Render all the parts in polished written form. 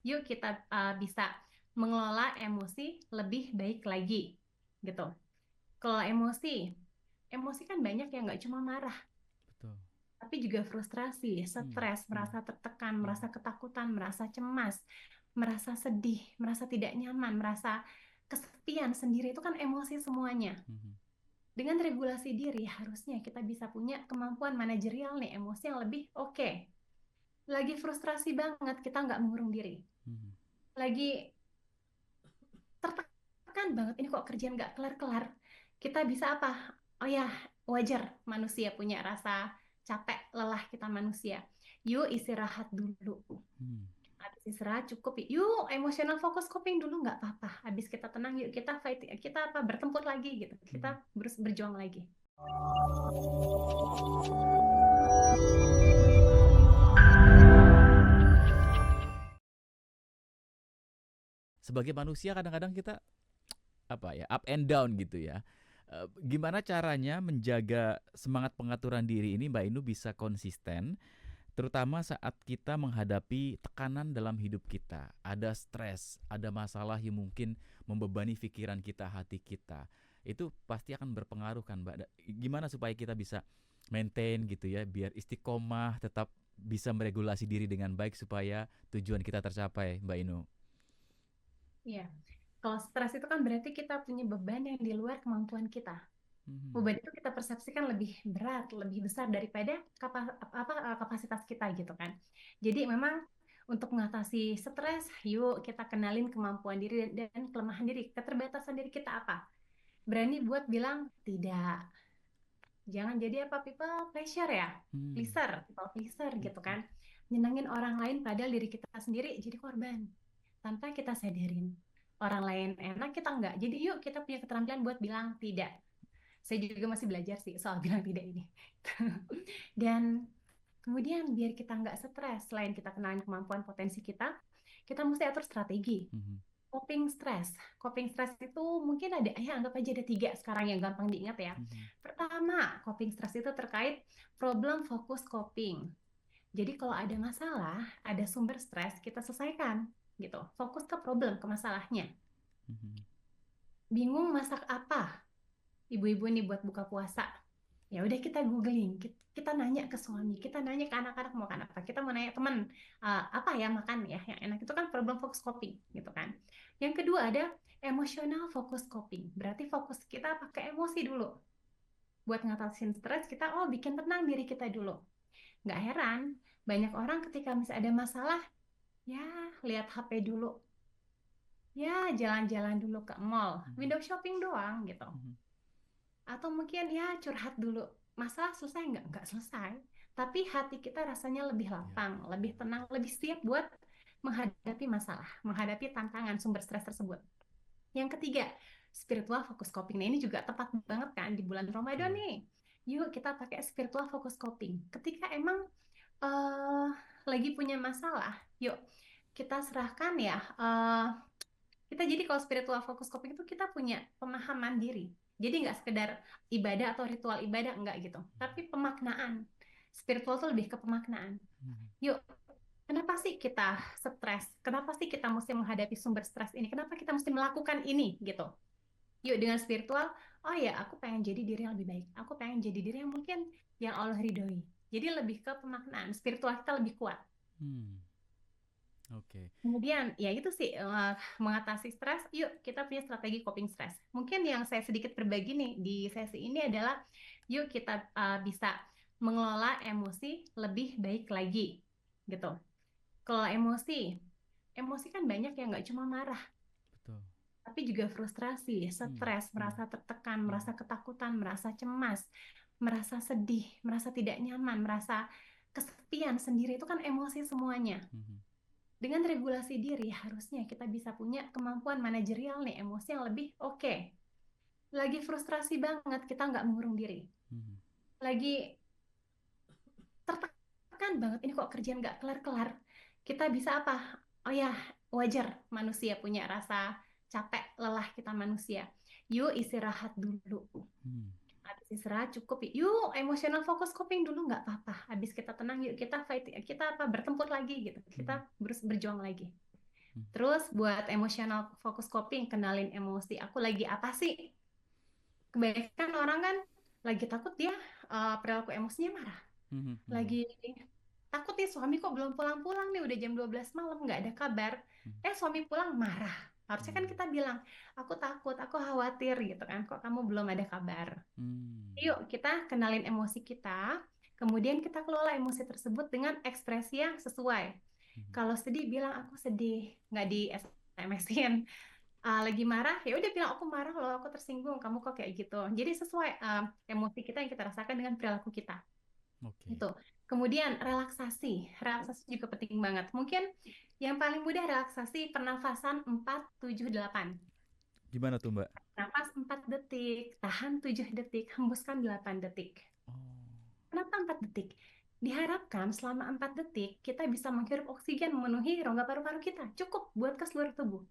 Yuk kita bisa mengelola emosi lebih baik lagi, gitu. Kalau emosi, emosi kan banyak yang nggak cuma marah, Betul. tapi juga frustrasi, Hmm. stres, merasa tertekan, Hmm. merasa ketakutan, merasa cemas, merasa sedih, merasa tidak nyaman, merasa kesepian sendiri itu kan emosi semuanya. Hmm. Dengan regulasi diri, harusnya kita bisa punya kemampuan manajerial nih emosi yang lebih oke. Lagi frustrasi banget, kita nggak mengurung diri. Hmm. Lagi tertekan banget, ini kok kerjaan nggak kelar-kelar. Kita bisa apa? Oh ya, wajar manusia punya rasa capek, lelah kita manusia. Yuk istirahat dulu. Hmm. Habis istirahat cukup, yuk emosional fokus coping dulu nggak apa-apa. Habis kita tenang, yuk kita fight, kita apa bertempur lagi gitu. Hmm. Kita berjuang lagi. Sebagai manusia kadang-kadang kita apa ya, up and down gitu ya. Gimana caranya menjaga semangat pengaturan diri ini Mbak Inu bisa konsisten, terutama saat kita menghadapi tekanan dalam hidup kita. Ada stres, ada masalah yang mungkin membebani pikiran kita, hati kita. Itu pasti akan berpengaruh kan Mbak. Gimana supaya kita bisa maintain gitu ya, biar istiqomah, tetap bisa meregulasi diri dengan baik supaya tujuan kita tercapai Mbak Inu. Iya. Kalau stres itu kan berarti kita punya beban yang di luar kemampuan kita. Hmm. Beban itu kita persepsikan lebih berat, lebih besar daripada kapasitas kita gitu kan. Jadi memang untuk mengatasi stres, yuk kita kenalin kemampuan diri dan kelemahan diri, keterbatasan diri kita apa. Berani buat bilang tidak. Jangan jadi apa people pleasure ya, Hmm. people pleaser gitu Hmm. kan. Nyenangin orang lain padahal diri kita sendiri jadi korban tanpa kita sadarin. Orang lain enak, kita enggak. Jadi yuk kita punya keterampilan buat bilang tidak. Saya juga masih belajar sih soal bilang tidak ini. Dan kemudian biar kita nggak stres, selain kita kenalin kemampuan potensi kita mesti atur strategi. Hmm. Coping stress. Coping stress itu mungkin ada, ya anggap aja ada tiga sekarang yang gampang diingat ya. Hmm. Pertama, coping stress itu terkait problem fokus coping. Jadi kalau ada masalah, ada sumber stres, kita selesaikan gitu. Fokus ke problem, ke masalahnya. Hmm. Bingung masak apa? Ibu-ibu nih buat buka puasa. Ya udah kita googling, kita nanya ke suami, kita nanya ke anak-anak mau makan apa, kita mau nanya teman apa ya makan ya yang enak, itu kan problem fokus coping gitu kan. Yang kedua ada emotional focus coping, berarti fokus kita pakai emosi dulu buat ngatasin stres kita. Oh, bikin tenang diri kita dulu. Nggak heran banyak orang ketika misalnya ada masalah, ya lihat HP dulu, ya jalan-jalan dulu ke mall, Hmm. window shopping doang gitu. Hmm. Atau mungkin ya curhat dulu, masalah selesai nggak selesai, tapi hati kita rasanya lebih Ya, lapang, lebih tenang, lebih siap buat menghadapi masalah, menghadapi tantangan sumber stres tersebut. Yang ketiga, spiritual focus coping. Nah ini juga tepat banget kan di bulan Ramadan betul. nih. Yuk kita pakai spiritual focus coping ketika emang uh, lagi punya masalah. Yuk kita serahkan ya, kita jadi kalau spiritual focus coping itu kita punya pemahaman diri. Jadi nggak sekedar ibadah atau ritual ibadah, enggak gitu. Tapi pemaknaan. Spiritual itu lebih ke pemaknaan. Hmm. Yuk, kenapa sih kita stres? Kenapa sih kita mesti menghadapi sumber stres ini? Kenapa kita mesti melakukan ini gitu? Yuk dengan spiritual, oh ya aku pengen jadi diri yang lebih baik. Aku pengen jadi diri yang mungkin yang Allah ridhoi. Jadi lebih ke pemaknaan. Spiritual kita lebih kuat. Hmm. Oke. Okay. Kemudian ya itu sih mengatasi stres. Yuk kita punya strategi coping stres. Mungkin yang saya sedikit berbagi nih di sesi ini adalah yuk kita bisa mengelola emosi lebih baik lagi gitu. Kalau emosi, emosi kan banyak yang nggak cuma marah, Betul. tapi juga frustrasi, Hmm. stres, Hmm. merasa tertekan, Hmm. merasa ketakutan, merasa cemas, merasa sedih, merasa tidak nyaman, merasa kesepian sendiri itu kan emosi semuanya. Hmm. Dengan regulasi diri, harusnya kita bisa punya kemampuan manajerial nih, emosi yang lebih oke. Lagi frustrasi banget, kita nggak mengurung diri. Hmm. Lagi tertekan banget, ini kok kerjaan nggak kelar-kelar. Kita bisa apa? Oh ya, wajar manusia punya rasa capek, lelah kita manusia. Yuk istirahat dulu. Hmm. Habis istirahat cukup, yuk emotional fokus coping dulu nggak apa-apa. Habis kita tenang, yuk kita fight, kita apa bertempur lagi gitu. Hmm. Kita berjuang lagi. Terus buat emotional focus coping, kenalin emosi. Aku lagi apa sih? Kebanyakan orang kan lagi takut dia perilaku emosinya marah. Mhm, mhm, Lagi takut nih suami kok belum pulang-pulang nih udah jam 12 malam nggak ada kabar. mhm, Suami pulang marah. Harusnya kan mhm, kita bilang, aku takut, aku khawatir gitu kan. Kok kamu belum ada kabar? mmm, Yuk kita kenalin emosi kita. Kemudian kita kelola emosi tersebut dengan ekspresi yang sesuai. mhm, Kalau sedih bilang aku sedih, nggak di SMS-in. Lagi marah, ya udah bilang aku marah loh, aku tersinggung, kamu kok kayak gitu. Jadi sesuai emosi kita yang kita rasakan dengan perilaku kita. oke. Itu. Kemudian relaksasi. Relaksasi juga penting banget. Mungkin yang paling mudah relaksasi pernafasan 4-7-8. Gimana tuh, Mbak? Nafas 4 detik, tahan 7 detik, hembuskan 8 detik. Oh, Kenapa 4 detik? Diharapkan selama 4 detik kita bisa menghirup oksigen memenuhi rongga paru-paru kita. Cukup buat ke seluruh tubuh.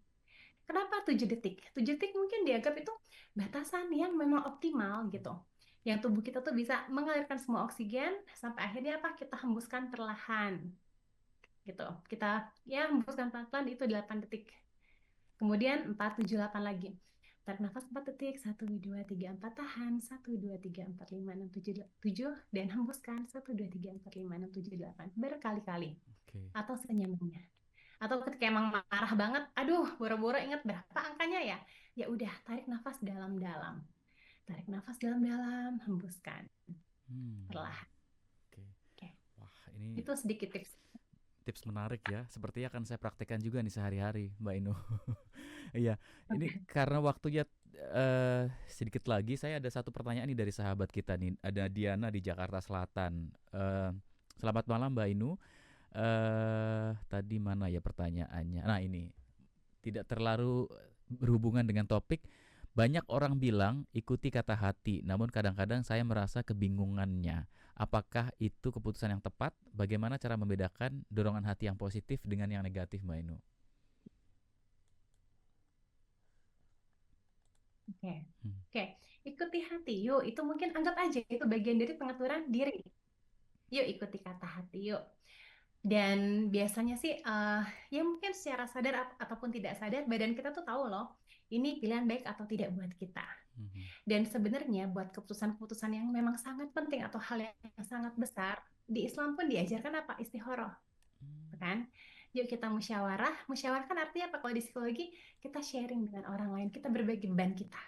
Kenapa 7 detik? 7 detik mungkin dianggap itu batasan yang memang optimal gitu. Yang tubuh kita tuh bisa mengalirkan semua oksigen sampai akhirnya apa? Kita hembuskan perlahan gitu. Kita ya hembuskan pelan-pelan itu 8 detik. Kemudian 4-7-8 lagi. Tarik nafas 4 detik, 1-2-3-4 tahan, 1-2-3-4-5-6-7 dan hembuskan 1-2-3-4-5-6-7-8 berkali-kali oke. atau senyamannya. Atau ketika emang marah banget, aduh boro-boro ingat berapa angkanya ya? Ya udah, tarik nafas dalam-dalam. Tarik nafas dalam-dalam, hembuskan Mmm, perlahan. oke. Oke, Wah, ini itu sedikit tips. tips menarik ya, sepertinya akan saya praktekkan juga nih sehari-hari, Mbak Inu. Iya, ini Oke. karena waktunya, sedikit lagi, saya ada satu pertanyaan nih dari sahabat kita nih, ada Diana di Jakarta Selatan. Selamat malam Mbak Inu, tadi mana ya pertanyaannya? Nah ini, tidak terlalu berhubungan dengan topik, banyak orang bilang ikuti kata hati, namun kadang-kadang saya merasa kebingungannya. Apakah itu keputusan yang tepat? Bagaimana cara membedakan dorongan hati yang positif dengan yang negatif, Mbak Inu? Oke. Hmm. Oke, ikuti hati. Yuk, itu mungkin anggap aja itu bagian dari pengaturan diri. Yuk ikuti kata hati, yuk. Dan biasanya sih, ya mungkin secara sadar ataupun tidak sadar, badan kita tuh tahu loh, ini pilihan baik atau tidak buat kita. Mhm. Dan sebenarnya buat keputusan-keputusan yang memang sangat penting atau hal yang sangat besar, di Islam pun diajarkan apa? Istikharah, Hmm. kan? Yuk kita musyawarah. Musyawarah kan artinya apa? Kalau di psikologi, kita sharing dengan orang lain, kita berbagi beban kita.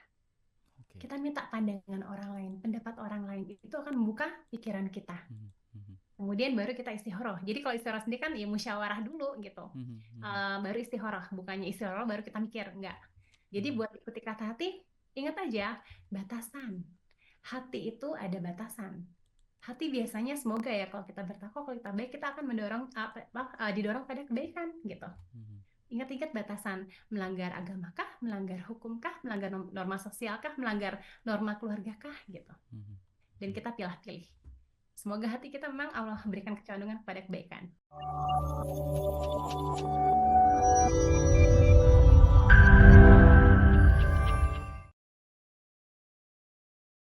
Oke. Kita minta pandangan orang lain, pendapat orang lain. Itu akan membuka pikiran kita. Mhm. Mhm. Kemudian baru kita istihoroh. Jadi kalau istihoroh sendiri kan ya musyawarah dulu gitu. Mhm. Mhm. Baru istihoroh, bukannya istihoroh baru kita mikir, enggak. Jadi Mhm. buat ikuti kata hati, ingat aja batasan. Hati itu ada batasan. Hati biasanya semoga ya kalau kita bertakwa, kalau kita baik, kita akan mendorong didorong pada kebaikan gitu. Mhm. Ingat-ingat batasan, melanggar agamakah, melanggar hukumkah, melanggar norma sosialkah, melanggar norma keluargakah gitu. Mhm. Dan Mhm. kita pilih-pilih. Semoga hati kita memang Allah berikan kecondongan kepada kebaikan.